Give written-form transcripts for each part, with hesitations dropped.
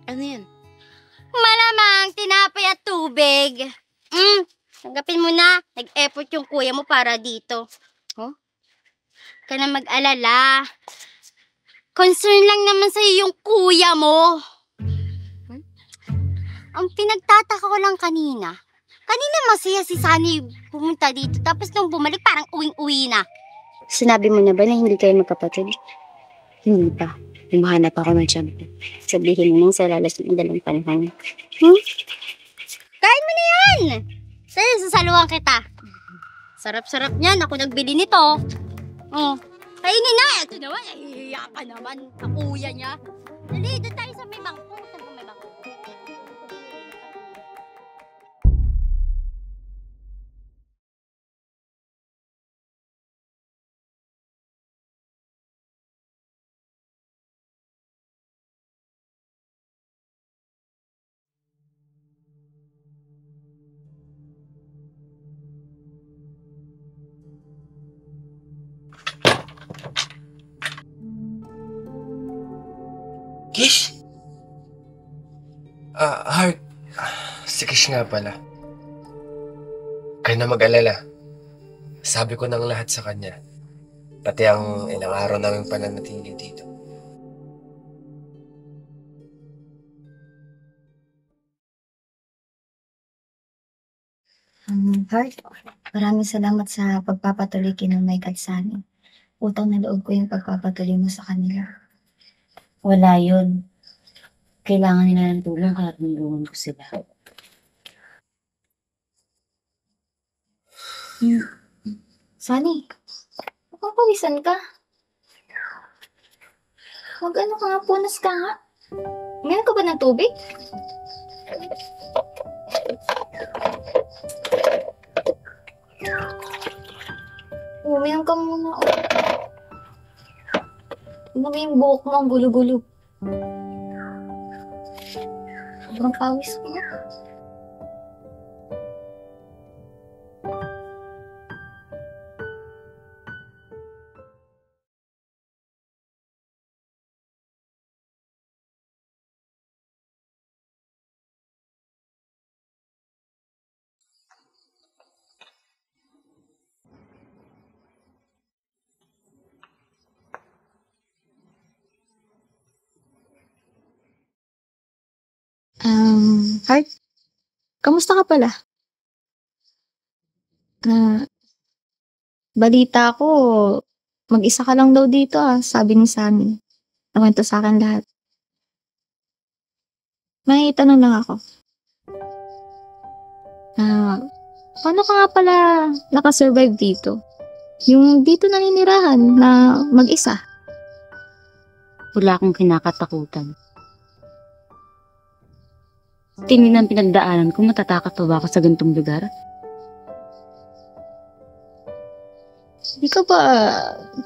Ano yan? Malamang tinapay at tubig. Tanggapin mo na. Nag-effort yung kuya mo para dito. Oh? Ka na mag-alala. Concern lang naman sa'yo yung kuya mo. Ang pinagtataka ko lang kanina masaya si Sunny pumunta dito. Tapos nung bumalik, parang uwing-uwi na. Sinabi mo na ba na hindi kayo magkapatid? Hindi pa. Humahanap ako ng champion. Sabihin mo nang sa lalas ng dalang panahon. Kain mo na yan! Sa'yo, sasaluhan kita. Sarap-sarap niyan. Ako nagbili nito. Oh. Kainin na. Ito naman. Hihiya ka naman. Kakuya niya. Dali, doon tayo sa may bangko. Saan po may bangko? Kish? Heart. Si Kish nga pala. Kaya na mag-alala. Sabi ko ng lahat sa kanya. Pati ang ilang araw naming pananatili dito. Heart, maraming salamat sa pagpapatuloy kina Mike at Sunny. Utang na loob ko yung pagpapatuloy mo sa kanila. Wala yun. Kailangan nila ng tulong kaya tulungan ko sila. Sunny, mukhang pawisan ka. Mag-ano ka nga, punas ka nga. Meron ka ba ng tubig? Uminom ka muna. Ano yung buhok mo ang gulo-gulo? Sobrang pawis ko na. Heart, kamusta ka pala? Balita ko, mag-isa ka lang daw dito sabi ni Sammy. Nawento sa akin lahat. May tanong lang ako. Paano ka nga pala nakasurvive dito? Yung dito naninirahan na mag-isa? Wala akong kinakatakutan. Tingin ang pinagdaanan ko, matatakot ba ako sa ganitong lugar? Di ka ba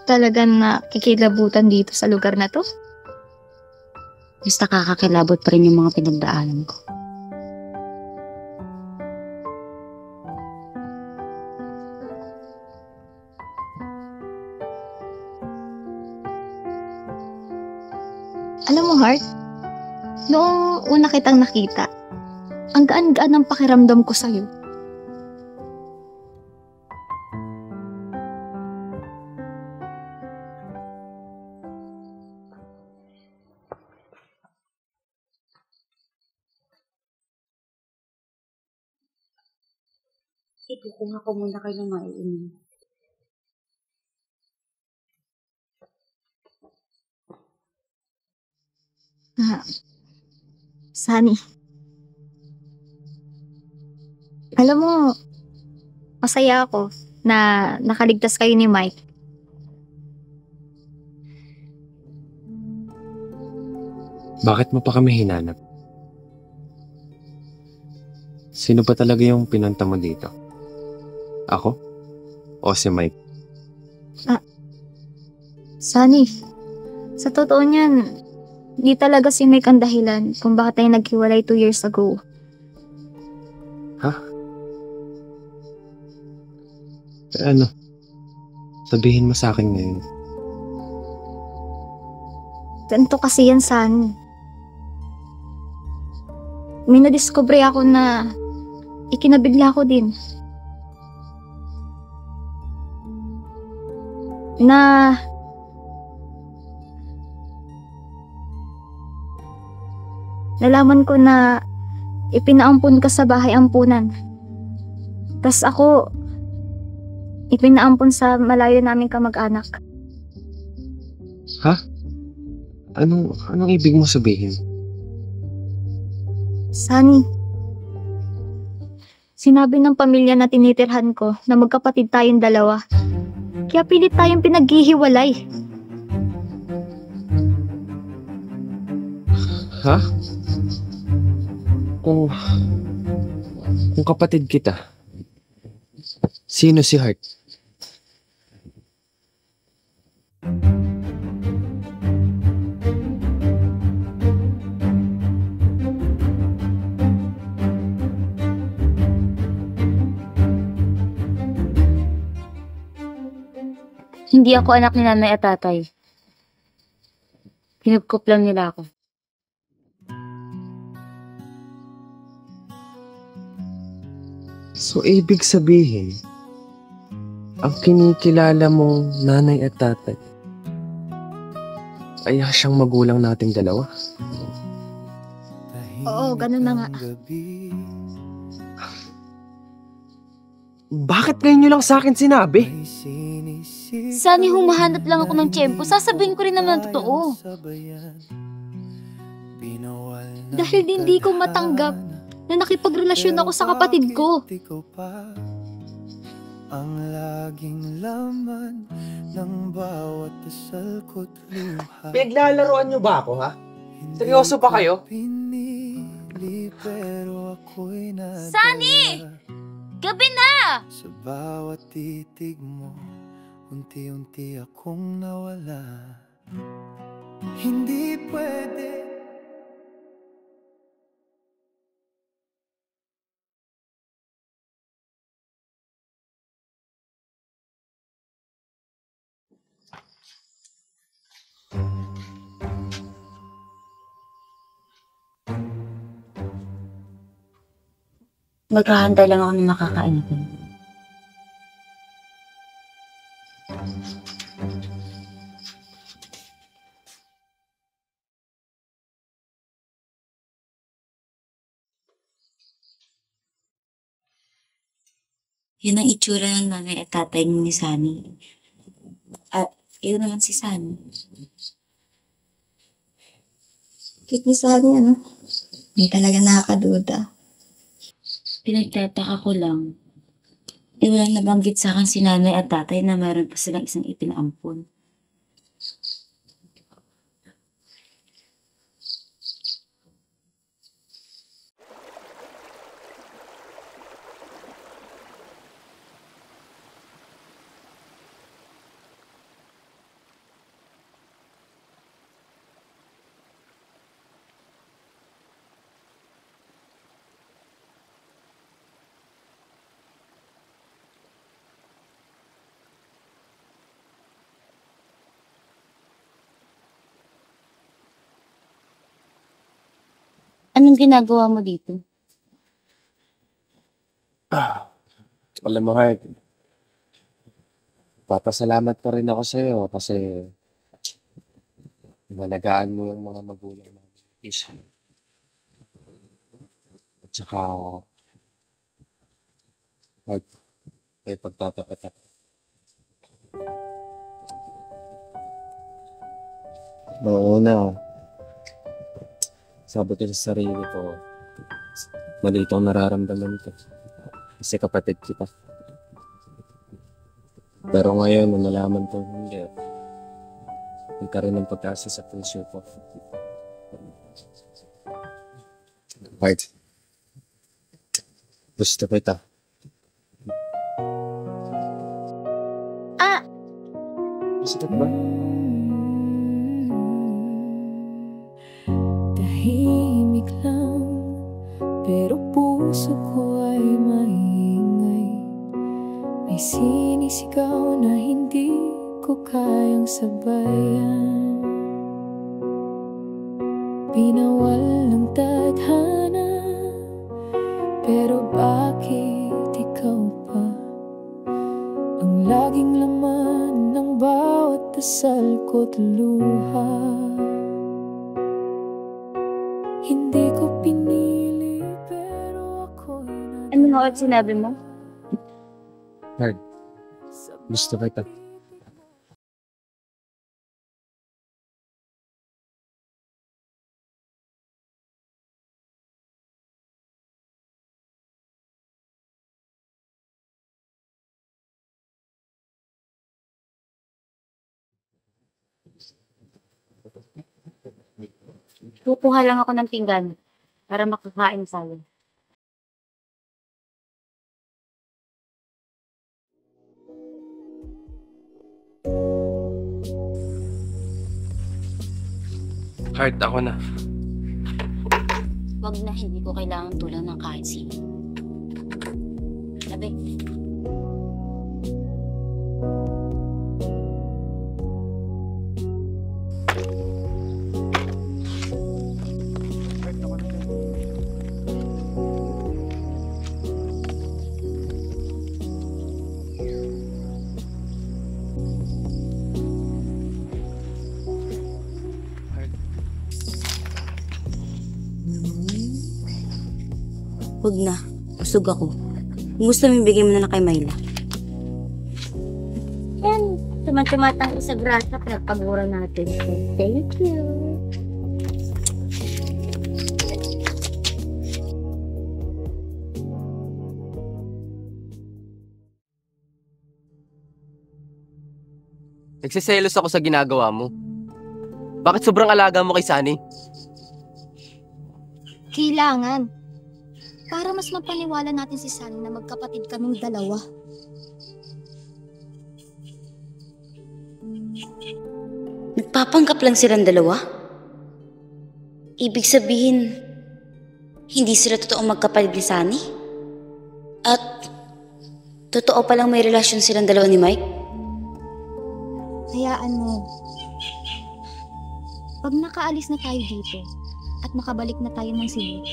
talagang nakikilabutan dito sa lugar na to? Basta kakakilabot pa rin yung mga pinagdaanan ko. Alam mo, Heart, noong una kitang nakita, ang gaan-gaan ng pakiramdam ko sa'yo. Ikukuha ko muna kayo ng maiinom. Sunny. Alam mo, masaya ako na nakaligtas kayo ni Mike. Bakit mo pa kami hinanap? Sino ba talaga yung pinunta mo dito? Ako? O si Mike? Sunny, sa totoo niyan, di talaga si Mike ang dahilan kung bakit tayo naghiwalay 2 years ago. Ha? Ano? Sabihin mo sa akin ngayon. Ganito kasi yan, Sunny. may nadiscover ako na ikinabigla ko din. Na nalaman ko na ipinaampun ka sa bahay ampunan. Tas ako, ipinaampun sa malayo naming kamag-anak. Ha? Anong ibig mo sabihin? Sunny, sinabi ng pamilya na tinitirhan ko na magkapatid tayong dalawa. Kaya pilit tayong pinaghihiwalay. Ha? Kung kapatid kita, sino si Heart? Hindi ako anak ni nanay at tatay. Kinupkup lang nila ako. So, ibig sabihin, ang kinikilala mong nanay at tatay ay siyang magulang nating dalawa. Oo, ganun na nga. Bakit ngayon nyo lang sa akin sinabi? Sunny, humahanap lang ako ng tiyempo. Sasabihin ko rin naman ang totoo. Dahil hindi ko matanggap na nakipagrelasyon ako sa kapatid ko. Ang laging laman ng bawat dasal ko't luha. Pinaglalaroan nyo ba ako, ha? Seryoso ba kayo? Pinili, pero ako'y nadala. Sunny! Gabi na! Sa bawat titig mo, unti-unti akong nawala. Hindi pwede. Maghahanda lang ako ng makakain natin. Yun ang itsura ng nanay at tatay ni Sunny. At yun naman si Sunny. Cute ni Sunny, ano? Hindi talaga nakakaduda. Pinagtataka ko lang. Walang nabanggit sa akin si nanay at tatay na mayroon pa silang isang ipinaampun. Anong ginagawa mo dito? Alam mo, Heart, papasalamat pa rin ako sa'yo kasi malagaan mo yung mga magulang namin. Isa. At saka, Heart, may pagtatapat ako. Noong sabi ko sa sarili ko, mali itong nararamdaman ko. Kasi kapatid kita. Pero ngayon, nung nalaman ko hindi, nagkaroon ng pag-asa sa puso ko. Heart, gusto kita. Gusto ba? Tahimik lang, pero puso ko ay maingay. May sinisigaw na hindi ko kayang sabayan. Pinawal ng tadhana dasal ko't luha. Hindi ko pinili pero ako'y Ano nga ulit sinabi mo? Hard. Gusto kita. Kukuha lang ako ng pinggan para makakain tayo. Heart, ako na. Wag na, hindi ko kailangan tulong ng kahit sino. Sabi. Huwag na. Usog ako. Kung gusto mo, ibigay mo na lang kay Myla. Yan. Tumatang sa grasa, pinagpagura natin. Thank you. Nagsiselos ako sa ginagawa mo. Bakit sobrang alaga mo kay Sunny? Kailangan. Para mas mapaniwala natin si Sunny na magkapatid kaming dalawa. Nagpapanggap lang silang dalawa? Ibig sabihin, hindi sila totoong magkapatid ni Sunny? At totoo palang may relasyon silang dalawa ni Mike? Hayaan mo. Pag nakaalis na tayo dito at makabalik na tayo ng Cebu,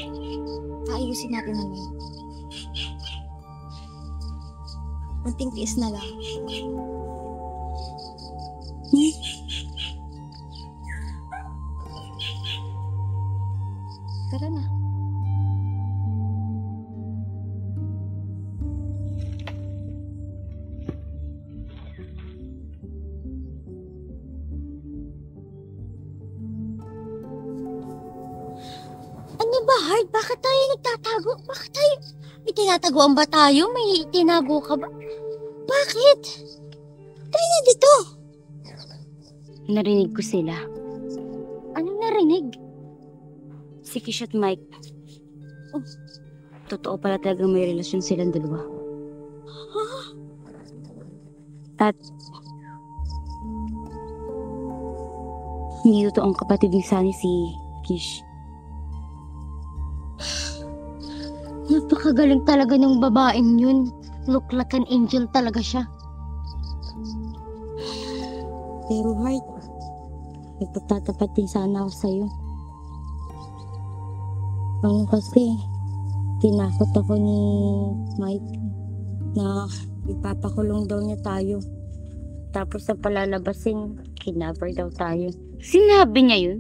ayusin natin na yun. Unting tiis na lang. Tara na. Ano ba, Heart? Bakit tayo nagtatago? Bakit tayo? May tinatagoan ba tayo? May tinago ka ba? Bakit? Tayo na dito. Narinig ko sila. Anong narinig? Si Kish at Mike. Oh, totoo pala talaga may relasyon silang dalawa. At hindi totoong kapatid ni Sunny si Kish. Napakagaling talaga ng babaeng yun. Look like an angel talaga siya. Pero Heart, nagpagtatapat din sana ako sa'yo. Kasi tinakot ako ni Mike na ipapakulong daw niya tayo. Tapos sa palalabasin, kidnapper daw tayo. Sinabi niya yun?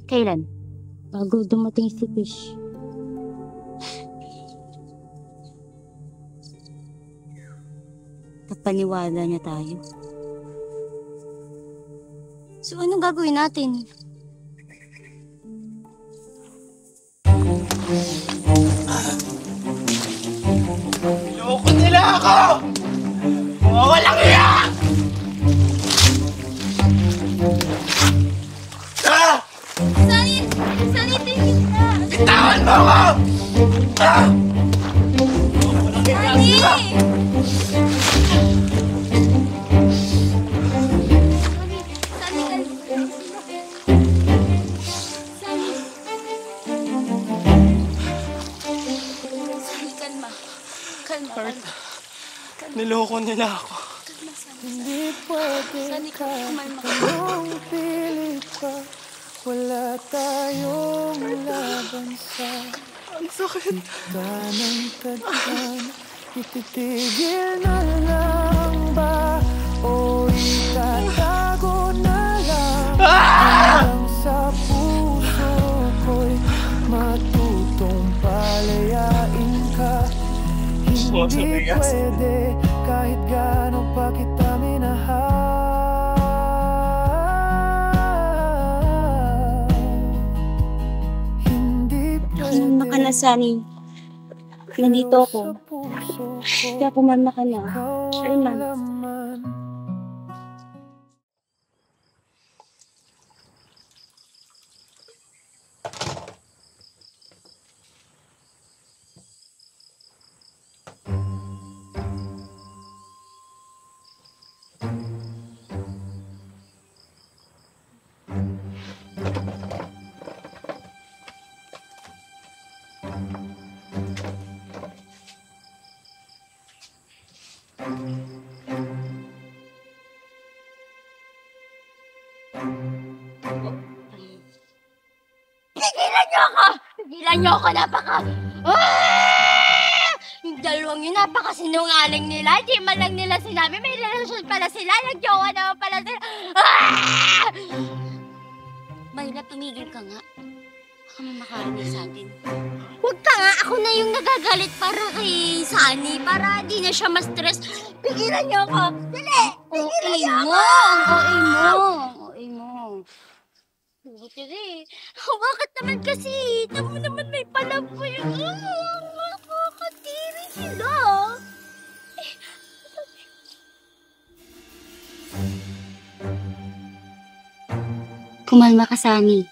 Kailan? Bago dumating si Fish. Napaniwala niya tayo. So anong gagawin natin? Loko nila ako! Mga walang iya! Ah! Sunny, tingin ka! Bitawan mo ako! Ah! Sunny! Niloko nila ako. Hindi pwede kung pilit pa. Wala tayong laban sa Ang sakit. tanang tadhan. Ititigil na lang ba o itatago gustong palayain ka. Hindi pwede kahit gaano pa kita minahal. Hindi pwede. Kumalma ka na, Sunny. Nandito ako. Sa puso ko, Kaya kumalma ka na. ikaw Sure ang na. laman. Pigilan niyo ako! Pigilan niyo ako, napaka... Ah! Yung dalawang yun, napakasinungaling nila. Di man lang nila sinabi, may relasyon pala sila. Nagjowa naman pala sila. Ah! Mayla, tumigil ka nga. Baka may makarinig sa atin. Huwag ka nga, ako na yung nagagalit para kay Sunny, para di na siya ma-stress. Pigilan niyo ako! Dali! Pigilan niyo ako! Ang OA mo! Ang OA mo! Buti bakit naman kasi? Tamo naman may palaboy. Makakatiri sila. Kumalma ka, Sunny.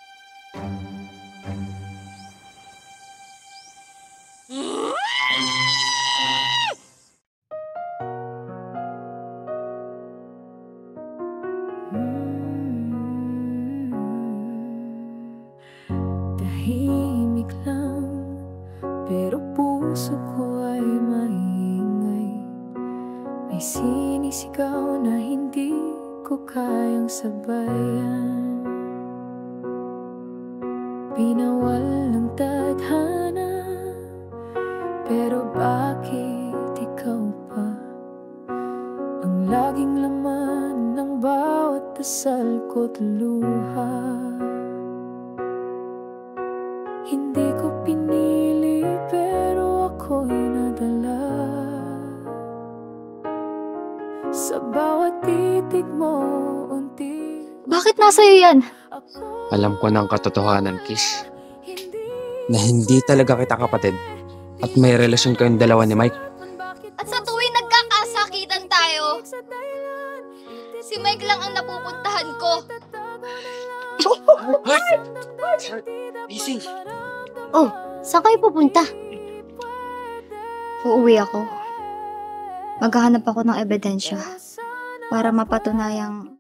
Tahimik lang, pero puso ko ay maingay. May sinisigaw na hindi ko kayang sabayan. Pinawal ng tadhana, pero bakit ikaw pa ang laging laman ng bawat dasal ko't luha? Hindi ko pinili pero ako'y nadala sa bawat titig mo, unti Bakit nasa'yo yan? Alam ko ng katotohanan, Kish, na hindi talaga kita kapatid at may relasyon kayong dalawa ni Mike. At sa tuwing nagkakasakitan tayo, si Mike lang ang napupuntahan ko. Easy! Oh, saan kayo pupunta? Uuwi ako. Maghahanap ako ng ebidensya para mapatunayang